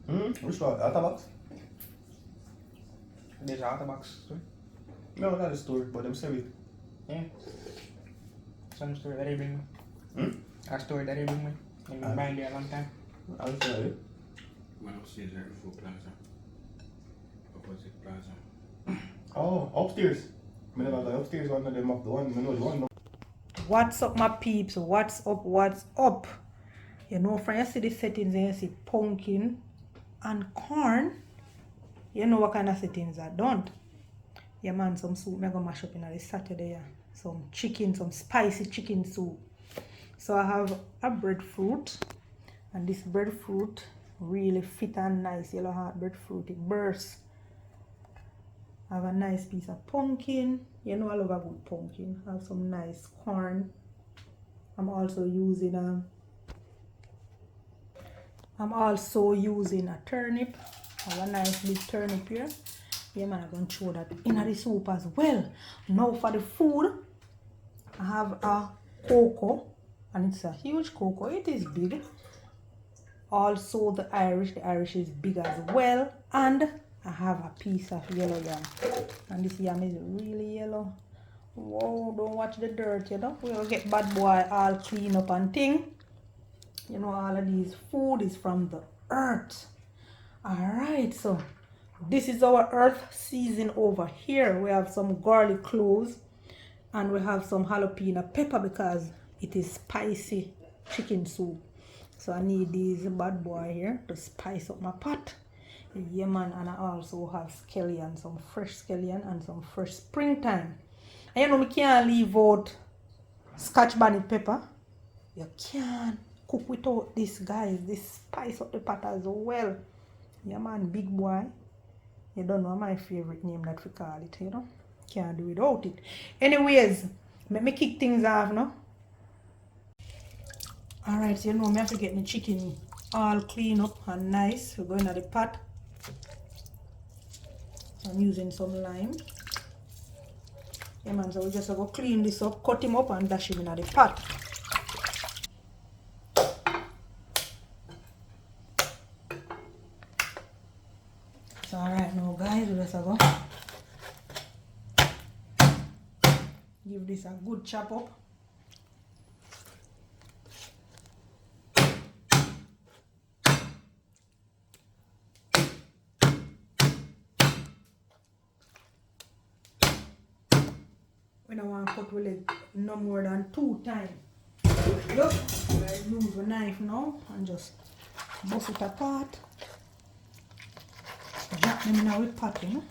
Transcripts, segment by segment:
Which one? Otterbox? There's Otterbox too. No, not the store, but them sell it. Yeah. Some store that they bring me. A store that they bring me. And been buying there a long time. I'll tell you. When upstairs right before Plaza. Opposite Plaza. Oh, upstairs. I never go upstairs, one of them up the one. I know the one. What's up, my peeps? What's up? What's up? You know, from you see the settings and you see pumpkin and corn, you know what kind of settings I don't. Yeah, man, some soup I'm gonna mash up in this Saturday. Yeah. Some chicken, some spicy chicken soup. So I have a breadfruit, and this breadfruit really fit and nice. Yellow heart breadfruit, it bursts. I have a nice piece of pumpkin. You know I love a good pumpkin. I have some nice corn. I'm also using a turnip. I have a nice big turnip here. Yeah, man, I'm going to throw that in the soup as well. Now for the food, I have a cocoa, and it's a huge cocoa. It is big. Also the Irish is big as well, and I have a piece of yellow yam, and this yam is really yellow. Whoa, don't watch the dirt, you know. We'll get bad boy all clean up and thing. You know, all of these food is from the earth. Alright, so this is our earth season over here. We have some garlic cloves, and we have some jalapeno pepper because it is spicy chicken soup. So I need these bad boy here to spice up my pot. Yeah, man, and I also have scallion, some fresh scallion and some fresh springtime. And you know, we can't leave out scotch bonnet pepper. You can't cook without this, guys. This spice up the pot as well. Yeah, man, big boy. You don't know my favorite name that we call it, you know. Can't do without it. Anyways, let me kick things off now. Alright, so you know, I have to get my chicken all clean up and nice. We're going to the pot. I'm using some lime. Yeah, man, so we just have to clean this up, cut him up, and dash him in the pot. So, alright, now, guys, we just have to give this a good chop up. When I want to cut with it no more than 2 times. Look, I use a knife now and just bust it apart. Drop them in our pot, you know.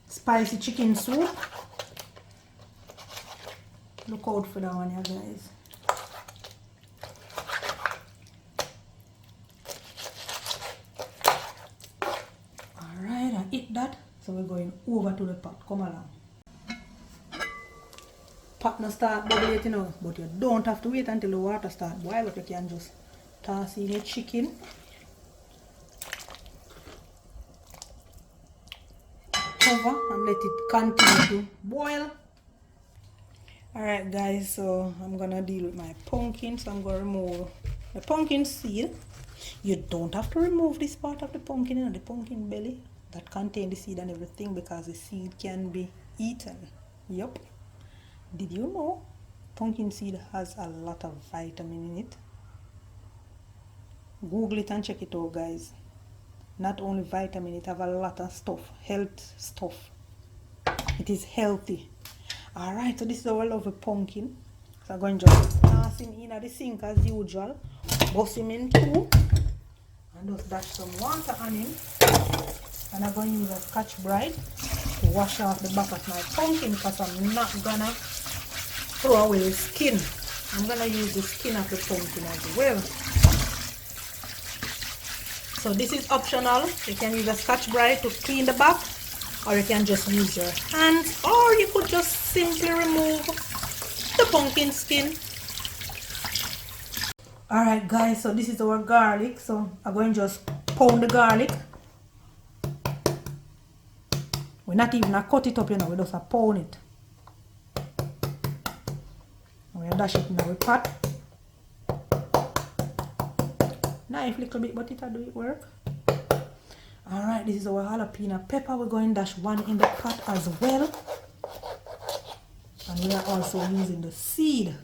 Spicy chicken soup. Look out for that one, you guys. Alright, I eat that. So we're going over to the pot. Come along. Pot no start bubbling, you know, but you don't have to wait until the water starts boil, but you can just toss in your chicken. Cover and let it continue to boil. Alright, guys, so I'm gonna deal with my pumpkin. So I'm gonna remove the pumpkin seed. You don't have to remove this part of the pumpkin, you know, the pumpkin belly that contain the seed and everything, because the seed can be eaten. Yup. Did you know pumpkin seed has a lot of vitamin in it? Google it and check it out, guys. Not only vitamin, it have a lot of stuff, health stuff. It is healthy. Alright, so this is our lovely pumpkin. So I'm going to just toss him in at the sink as usual. Bust him in 2. And just dash some water on him. And I'm going to use a Scotch Brite to wash off the back of my pumpkin, because I'm not gonna throw away the skin. I'm gonna use the skin of the pumpkin as well. So this is optional. You can use a Scotch Brite to clean the back, or you can just use your hands, or you could just simply remove the pumpkin skin. Alright, guys, so this is our garlic. So I'm going to just pound the garlic. We're not even a cut it up, you know, we just a pound it. And we dash it in our pot. Knife little bit, but it'll do it work. Alright, this is our jalapeno pepper. We're going to dash one in the pot as well. And we are also using the seed.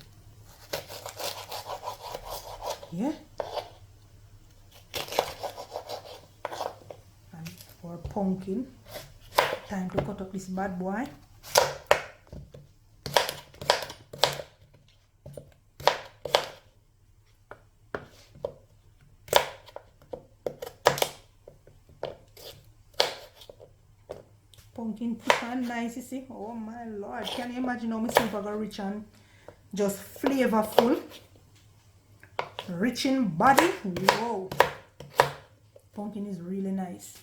Yeah. And for pumpkin. Time to cut up this bad boy. Pumpkin pecan, nice, you see. Oh my lord, can you imagine how my soup are gonna rich and just flavorful, rich in body. Whoa, pumpkin is really nice.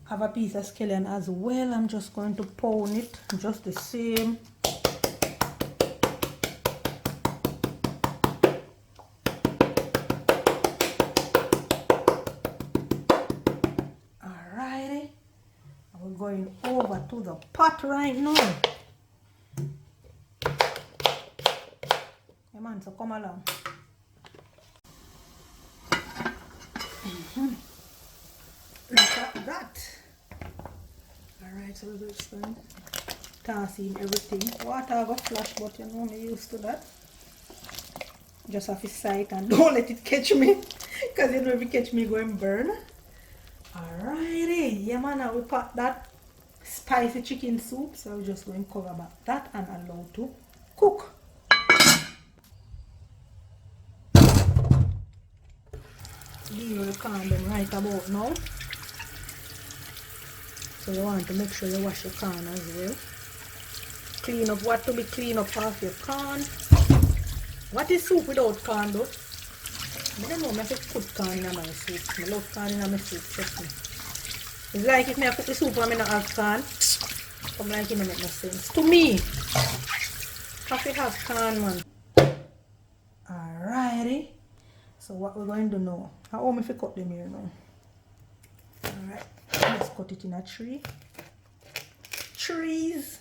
Have a piece of scallion as well. I'm just going to pound it just the same. Going over to the pot right now. Hey man, so come along. Look at that. Alright, so we're just going to toss in everything. Water got flash, but you know me used to that. Just have to sight and don't let it catch me. Because you know if it catch me, going burn. Alrighty, yeah man, now we pot that spicy chicken soup, so we're just going to cover back that and allow to cook. These will can them right about now. So you want to make sure you wash your can as well. Clean up what to be clean up off your can. What is soup without can though? I don't know, I have to put can in my soup. I love can in my soup, trust me. It's like if I cook the soup and I don't have can. Come like it don't make no sense. To me, have to have can, man. Alrighty. So what we're going to do now? How am I if I cut them here now? Alright. Let's cut it in a tree. Trees.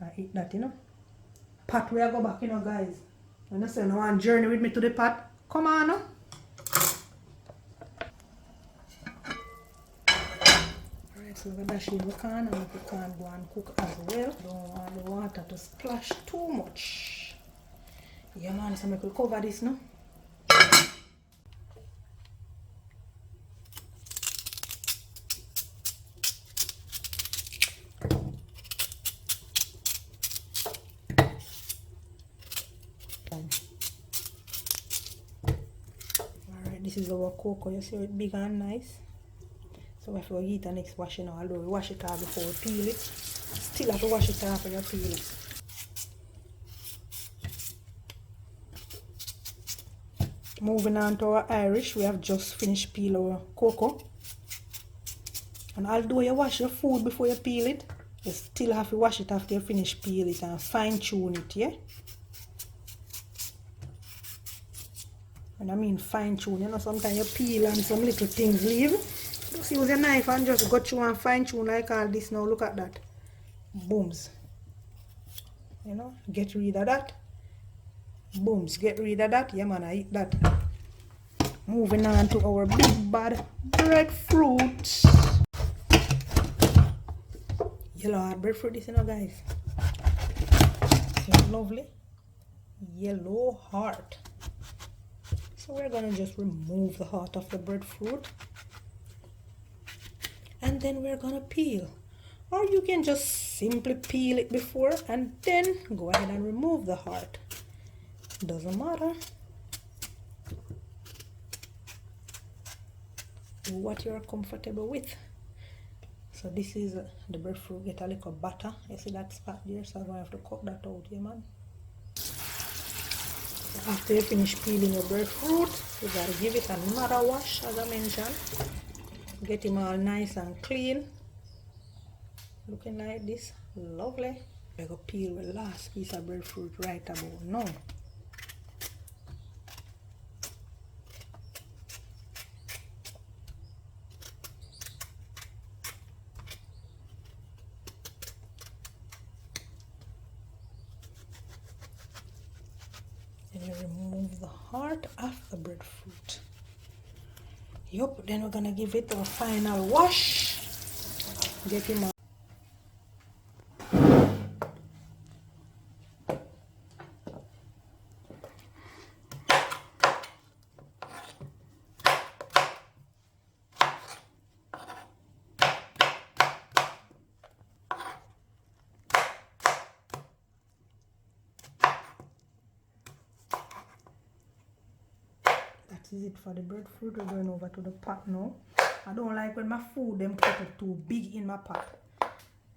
I eat that, you know. Pot where I go back, you know, guys. When I say no one journey with me to the pot, come on now. Alright, so we're gonna dash in the can and the can go and cook as well. Don't want the water to splash too much. Yeah man, so I will cover this now. This is our cocoa, you see it big and nice. So if we eat the next washing, although we wash it off before we peel it, still have to wash it off when you peel it. Moving on to our Irish, we have just finished peel our cocoa. And although you wash your food before you peel it, you still have to wash it after you finish peel it and fine tune it, yeah? And I mean fine tune, you know, sometimes you peel and some little things leave. Just use your knife and just go through and fine tune like all this now. Look at that. Booms. You know, get rid of that. Booms, get rid of that. Yeah man, I eat that. Moving on to our big bad breadfruit. Yellow heart breadfruit, this, you know, guys. It's lovely. Yellow heart. So we're gonna just remove the heart of the breadfruit, and then we're gonna peel, or you can just simply peel it before and then go ahead and remove the heart. Doesn't matter. Do what you're comfortable with. So this is the breadfruit. Get a little butter. You see that spot there, so I'm gonna have to cut that out here, man. After you finish peeling your breadfruit, you gotta give it another wash, as I mentioned. Get him all nice and clean. Looking like this. Lovely. I go peel the last piece of breadfruit right about now. You remove the heart of the breadfruit. Yup, then we're gonna give it a final wash. Get him out. That is it for the breadfruit. We're going over to the pot now. I don't like when my food them cut it too big in my pot.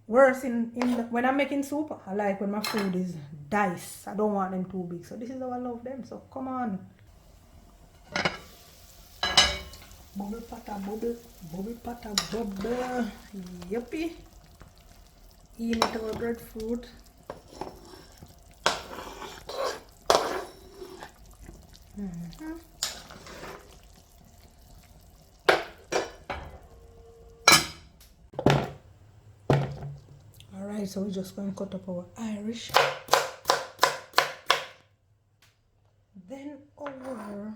Worse when I'm making soup, I like when my food is diced. I don't want them too big. So this is how I love them. So come on. Bubble pata bubble. Bubble pata bubble. Yuppie. In with our breadfruit. Alright, so we're just going to cut up our Irish. Then our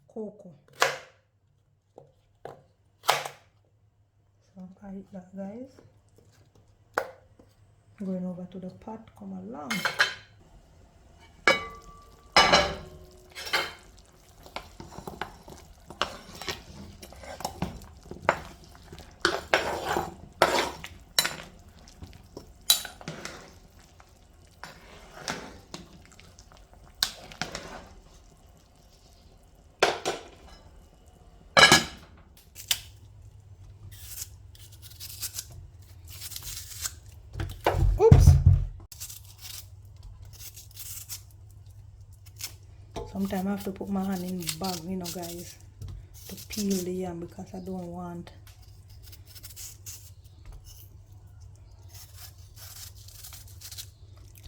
cocoa. So I eat that, guys. Going over to the pot, come along. Oops. Sometimes I have to put my hand in the bag, you know, guys, to peel the yam because I don't want.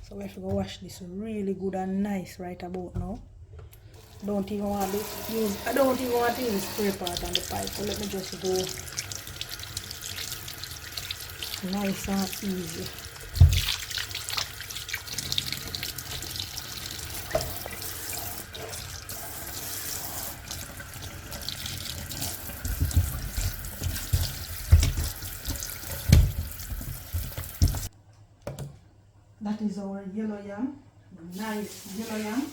So we have to go wash this really good and nice right about now. I don't even want to use spray part on the pipe, so let me just go nice and easy. That is our yellow yam, nice yellow yam.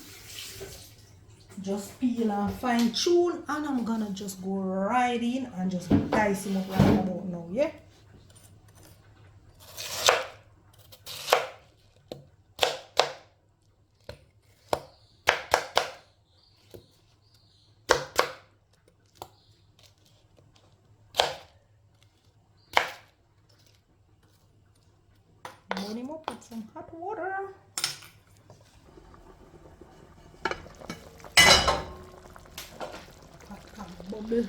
Just peel and fine tune, and I'm gonna just go right in and just dice him up right about now, yeah? Burn him up with some hot water. Hot bubble.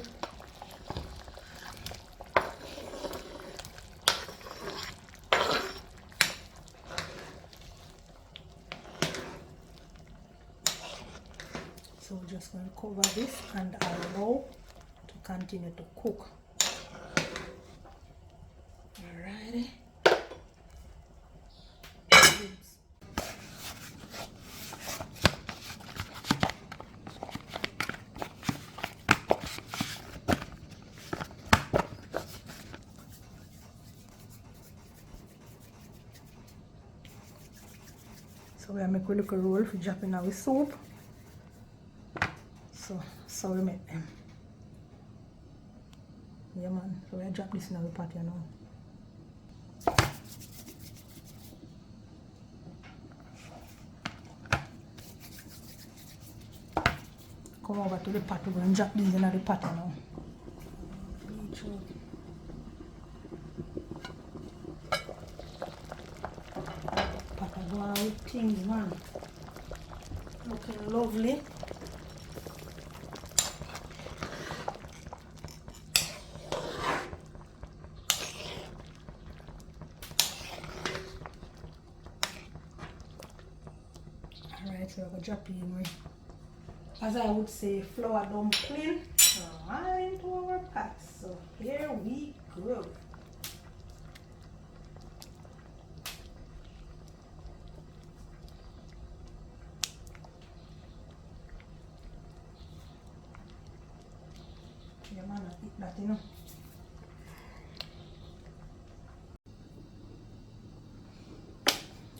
So we're just going to cover this and allow to continue to cook. Alrighty. So we make a little roll for dropping our soup. So we make them. Yeah man, so we drop this in our pot, you know. Come over to the pot, we're going to drop these in the pot now. Pot of one with things, man. Looking lovely. Alright, so we're going to drop in with, as I would say, flour dumpling right into our pot. So here we go. that, you know.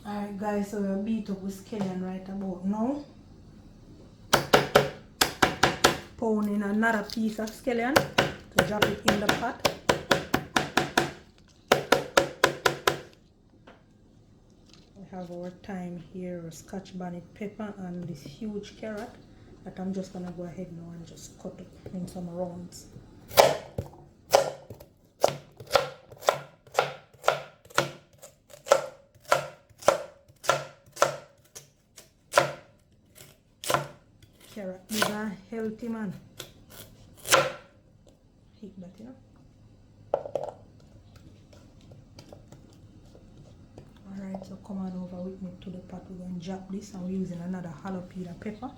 Alright guys, so we'll beat up with scallion right about now. Pound in another piece of scallion to drop it in the pot. We have our thyme here, scotch bonnet pepper, and this huge carrot that I'm just gonna go ahead now and just cut up in some rounds. Carrot is a healthy man. Hit that, you know. Alright, so come on over with me to the pot. We're going to drop this, and we're using another jalapeno pepper.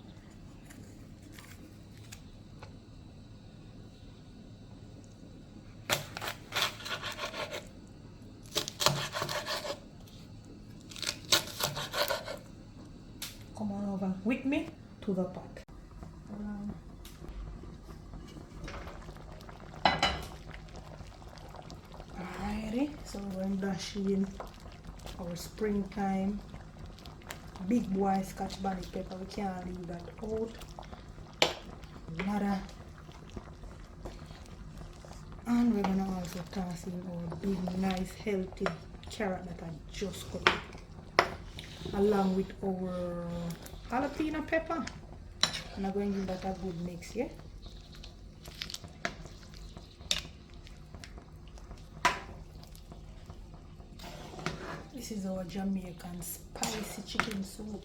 Come on over with me to the pot. Alrighty, so we're going to dash in our springtime big boy scotch bonnet pepper. We can't leave that out. Another. And we're going to also toss in our big, nice, healthy carrot that I just cut up, along with our jalapeno pepper. And I'm going to give that a good mix, yeah? This is our Jamaican spicy chicken soup.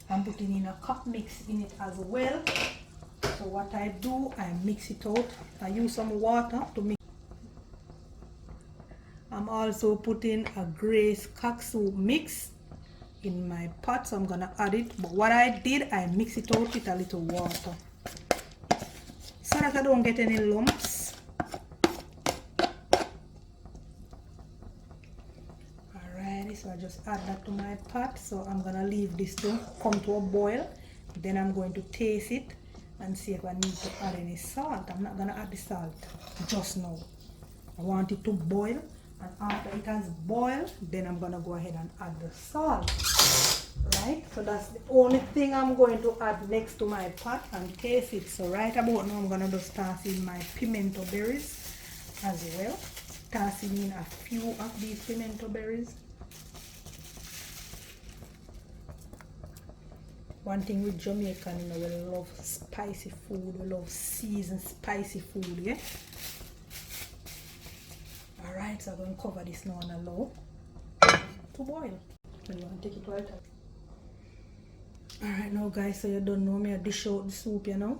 I'm putting in a cup mix in it as well. So what I do, I mix it out. I use some water to mix. I'm also putting a Grace cock soup mix in my pot, so I'm gonna add it. But what I did, I mix it out with a little water so that I don't get any lumps. Alrighty, so I just add that to my pot. So I'm gonna leave this to come to a boil. Then I'm going to taste it and see if I need to add any salt. I'm not gonna add the salt just now. I want it to boil, and after it has boiled, then I'm gonna go ahead and add the salt. Right, so that's the only thing I'm going to add next to my pot and taste it. So right about now, I'm gonna just toss in my pimento berries as well. Tossing in a few of these pimento berries. One thing with Jamaican, you know, we love spicy food. We love seasoned spicy food, yeah? Alright, so I'm going to cover this now and allow to boil. And you want to take it right out. Alright now guys, so you don't know me, I dish out the soup, you know.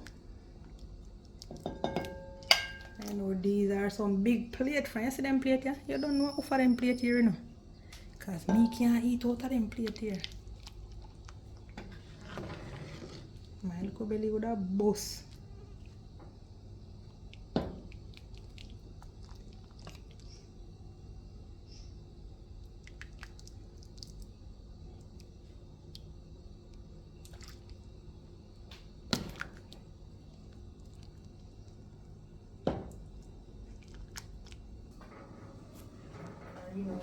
I know these are some big plate, friends. You see them plate here? You don't know how far them plate here, you know. Because me can't eat out of them plate here. My little belly would have bust. You know,